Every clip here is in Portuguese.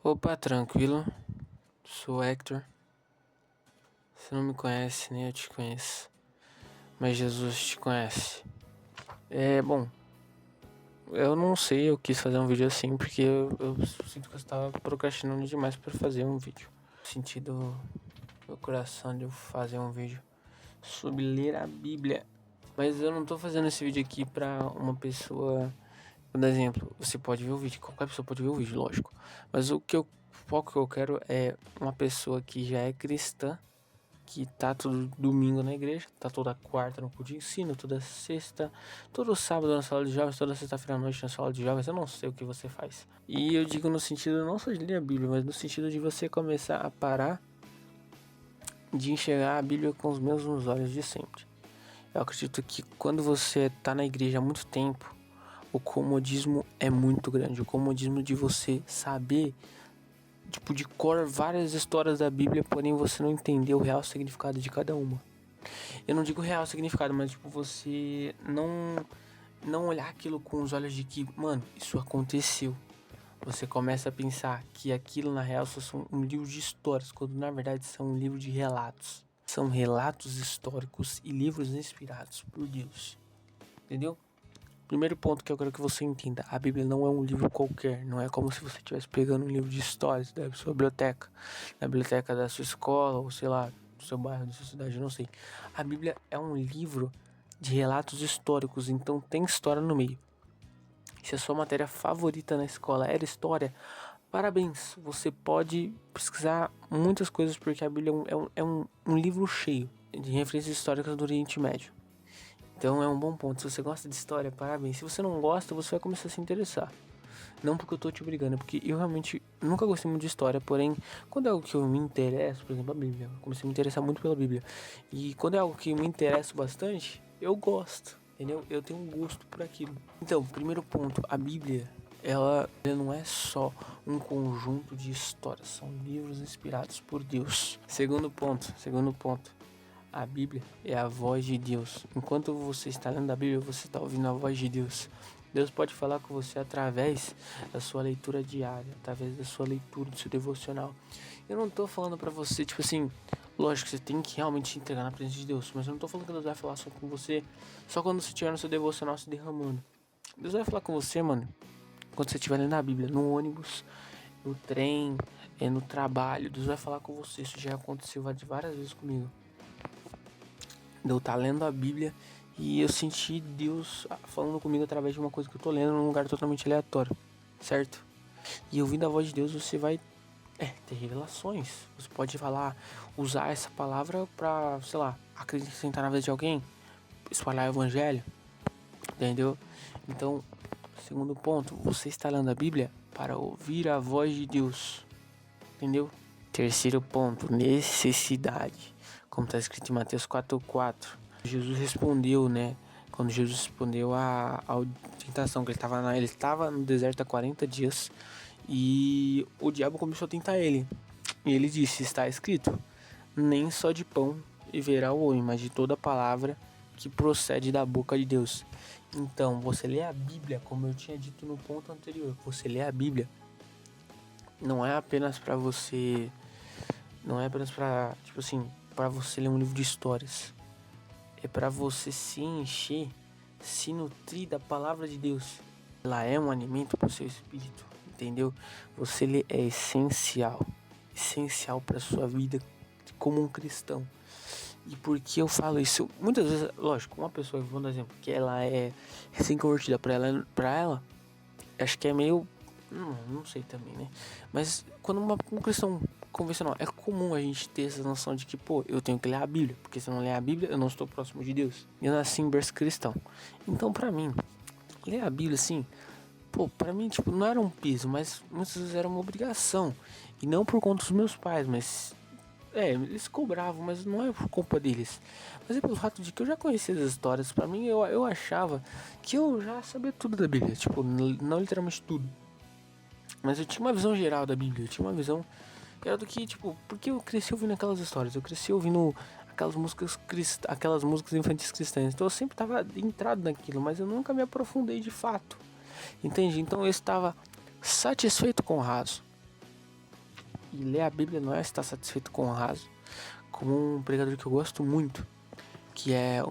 Opa, tranquilo. Sou Hector. Você não me conhece, nem eu te conheço. Mas Jesus te conhece. Bom, eu não sei, eu quis fazer um vídeo assim porque eu sinto que eu estava procrastinando demais para fazer um vídeo. Sentido meu coração de eu fazer um vídeo sobre ler a Bíblia. Mas eu não tô fazendo esse vídeo aqui pra uma pessoa. Por exemplo, você pode ver o vídeo, qualquer pessoa pode ver o vídeo, lógico. Mas o foco que eu quero é uma pessoa que já é cristã, que tá todo domingo na igreja, tá toda quarta no culto de ensino, toda sexta, todo sábado na sala de jovens, toda sexta-feira à noite na sala de jovens. Eu não sei o que você faz. E eu digo no sentido não só de ler a Bíblia, mas no sentido de você começar a parar de enxergar a Bíblia com os mesmos olhos de sempre. Eu acredito que quando você tá na igreja há muito tempo, o comodismo é muito grande. O comodismo de você saber, tipo, de cor várias histórias da Bíblia, porém você não entender o real significado de cada uma. Eu não digo real significado, mas tipo, você não olhar aquilo com os olhos de que, mano, isso aconteceu. Você começa a pensar que aquilo na real só são um livro de histórias, quando na verdade são um livro de relatos. São relatos históricos e livros inspirados por Deus. Entendeu? Primeiro ponto que eu quero que você entenda: a Bíblia não é um livro qualquer. Não é como se você estivesse pegando um livro de histórias da sua biblioteca, da biblioteca da sua escola, ou sei lá, do seu bairro, da sua cidade, eu não sei. A Bíblia é um livro de relatos históricos, então tem história no meio. Se a sua matéria favorita na escola era história, parabéns, você pode pesquisar muitas coisas, porque a Bíblia é um livro cheio de referências históricas do Oriente Médio. Então é um bom ponto. Se você gosta de história, parabéns. Se você não gosta, você vai começar a se interessar. Não porque eu tô te obrigando, porque eu realmente nunca gostei muito de história. Porém, quando é algo que eu me interesso, por exemplo, a Bíblia, eu comecei a me interessar muito pela Bíblia. E quando é algo que eu me interesso bastante, eu gosto, entendeu? Eu tenho um gosto por aquilo. Então, primeiro ponto, a Bíblia, ela não é só um conjunto de histórias, são livros inspirados por Deus. Segundo ponto. A Bíblia é a voz de Deus. Enquanto você está lendo a Bíblia, você está ouvindo a voz de Deus. Deus pode falar com você através da sua leitura diária, através da sua leitura, do seu devocional. Eu não estou falando para você, tipo assim, lógico que você tem que realmente se entregar na presença de Deus, mas eu não estou falando que Deus vai falar só com você, só quando você estiver no seu devocional se derramando. Deus vai falar com você, mano, quando você estiver lendo a Bíblia, no ônibus, no trem, no trabalho. Deus vai falar com você. Isso já aconteceu várias vezes comigo. Eu tá lendo a Bíblia e eu senti Deus falando comigo através de uma coisa que eu tô lendo num lugar totalmente aleatório, certo? E ouvindo a voz de Deus, você vai ter revelações. Você pode falar, usar essa palavra pra, sei lá, acrescentar na vida de alguém, espalhar o evangelho, entendeu? Então, segundo ponto, você está lendo a Bíblia para ouvir a voz de Deus, entendeu? Terceiro ponto, necessidade. Como está escrito em Mateus 4:4. Jesus respondeu, né? Quando Jesus respondeu à tentação, que ele estava no deserto há 40 dias e o diabo começou a tentar ele. E ele disse: está escrito, nem só de pão viverá o homem, mas de toda palavra que procede da boca de Deus. Então, você lê a Bíblia, como eu tinha dito no ponto anterior, você lê a Bíblia não é apenas para você, não é apenas para, tipo assim, para você ler um livro de histórias. É para você se encher, se nutrir da palavra de Deus. Ela é um alimento para o seu espírito, entendeu? Você lê é essencial para sua vida como um cristão. E por que eu falo isso? Muitas vezes, lógico, uma pessoa, vou dar um exemplo, que ela é recém-convertida, para ela, acho que é meio, não sei também, né? Mas quando um cristão convencional, é comum a gente ter essa noção de que, pô, eu tenho que ler a Bíblia, porque se eu não ler a Bíblia, eu não estou próximo de Deus. Eu nasci em berço cristão. Então, pra mim, ler a Bíblia, assim, pô, pra mim, tipo, não era um peso, mas muitas vezes era uma obrigação. E não por conta dos meus pais, mas eles cobravam, mas não é por culpa deles. Mas é pelo fato de que eu já conhecia as histórias. Pra mim, eu achava que eu já sabia tudo da Bíblia. Tipo, não literalmente tudo. Mas eu tinha uma visão geral da Bíblia. Eu tinha uma visão que era do que, tipo, porque eu cresci ouvindo aquelas histórias. Eu cresci ouvindo aquelas músicas infantis cristãs. Então eu sempre tava entrado naquilo, mas eu nunca me aprofundei de fato. Entende? Então eu estava satisfeito com o raso. E ler a Bíblia não é estar satisfeito com o raso. Como um pregador que eu gosto muito, que é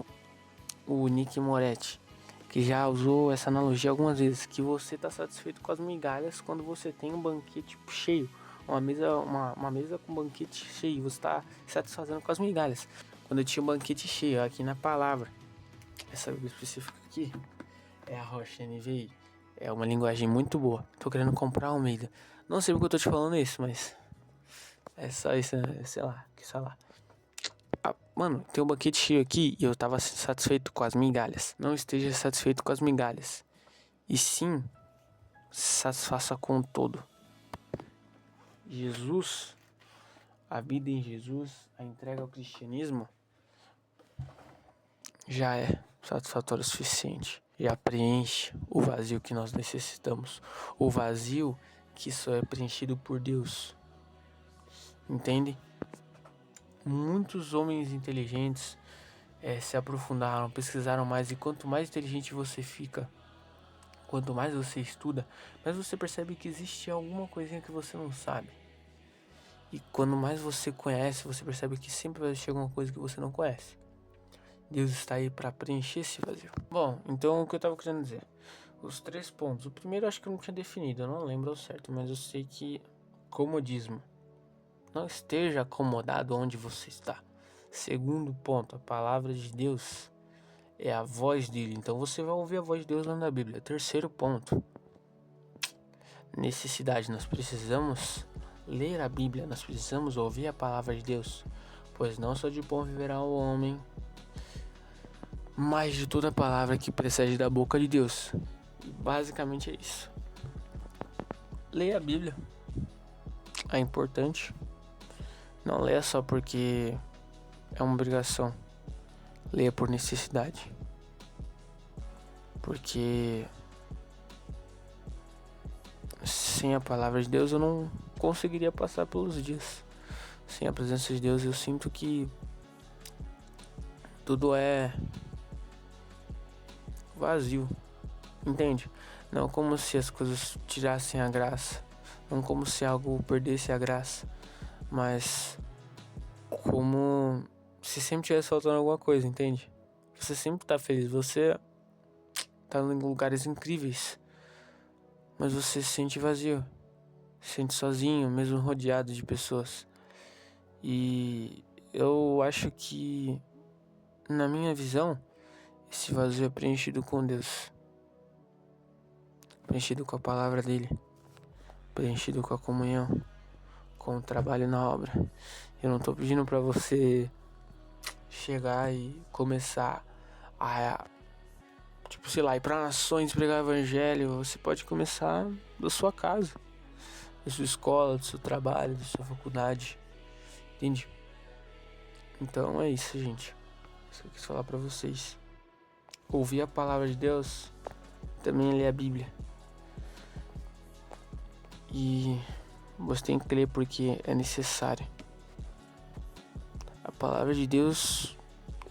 o Nick Moretti, que já usou essa analogia algumas vezes, que você está satisfeito com as migalhas quando você tem um banquete cheio, uma mesa com banquete cheio, você está satisfazendo com as migalhas. Quando eu tinha um banquete cheio, aqui na palavra, essa Bíblia específica aqui é a Rocha NVI, é uma linguagem muito boa. Tô querendo comprar uma Almeida, não sei porque eu tô te falando isso, mas é só isso, sei lá, que sei lá. Mano, tem um banquete cheio aqui e eu tava satisfeito com as migalhas. Não esteja satisfeito com as migalhas, e sim, satisfaça com o todo. Jesus, a vida em Jesus, a entrega ao cristianismo já é satisfatório o suficiente. Já preenche o vazio que nós necessitamos. O vazio que só é preenchido por Deus. Entende? Muitos homens inteligentes se aprofundaram, pesquisaram mais. E quanto mais inteligente você fica, quanto mais você estuda, mais você percebe que existe alguma coisinha que você não sabe. E quando mais você conhece, você percebe que sempre vai existir alguma coisa que você não conhece. Deus está aí para preencher esse vazio. Bom, então o que eu estava querendo dizer? Os 3 pontos. O primeiro eu acho que eu não tinha definido, eu não lembro ao certo, mas eu sei que comodismo. Não esteja acomodado onde você está. Segundo ponto, a palavra de Deus é a voz dele. Então você vai ouvir a voz de Deus lá na Bíblia. Terceiro ponto, necessidade. Nós precisamos ler a Bíblia. Nós precisamos ouvir a palavra de Deus. Pois não só de pão viverá o homem, mas de toda a palavra que procede da boca de Deus. E basicamente é isso. Leia a Bíblia. É importante. Não leia só porque é uma obrigação. Leia por necessidade. Porque sem a palavra de Deus eu não conseguiria passar pelos dias. Sem a presença de Deus eu sinto que tudo é vazio. Entende? Não como se as coisas tirassem a graça. Não como se algo perdesse a graça. Mas como se sempre tivesse faltando alguma coisa, entende? Você sempre tá feliz, você tá em lugares incríveis, mas você se sente vazio, se sente sozinho, mesmo rodeado de pessoas. E eu acho que, na minha visão, esse vazio é preenchido com Deus, preenchido com a palavra dele, preenchido com a comunhão, com o trabalho na obra. Eu não tô pedindo pra você chegar e começar a, tipo, sei lá, ir pra nações pregar o evangelho. Você pode começar da sua casa, da sua escola, do seu trabalho, da sua faculdade, entende? Então é isso, gente. Isso que eu quis falar pra vocês. Ouvir a palavra de Deus, também ler a Bíblia. E você tem que ler porque é necessário. A palavra de Deus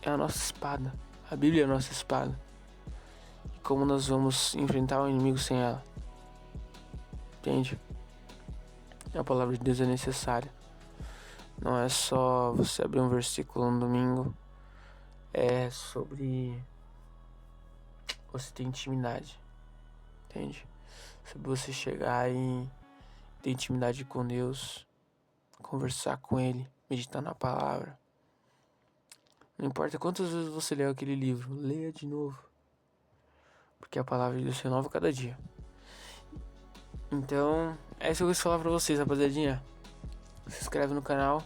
é a nossa espada. A Bíblia é a nossa espada. E como nós vamos enfrentar o inimigo sem ela? Entende? A palavra de Deus é necessária. Não é só você abrir um versículo no domingo. É sobre você ter intimidade. Entende? Sobre você chegar e ter intimidade com Deus. Conversar com Ele. Meditar na palavra. Não importa quantas vezes você leu aquele livro, leia de novo. Porque a palavra de Deus se renova cada dia. Então, é isso que eu quis falar pra vocês, rapaziadinha. Se inscreve no canal.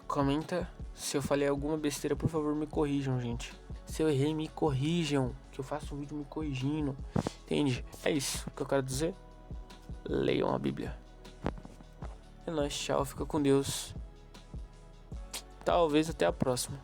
Comenta. Se eu falei alguma besteira, por favor, me corrijam, gente. Se eu errei, me corrijam. Que eu faço um vídeo me corrigindo. Entende? É isso que eu quero dizer. Leiam a Bíblia. É nóis, tchau. Fica com Deus. Talvez até a próxima.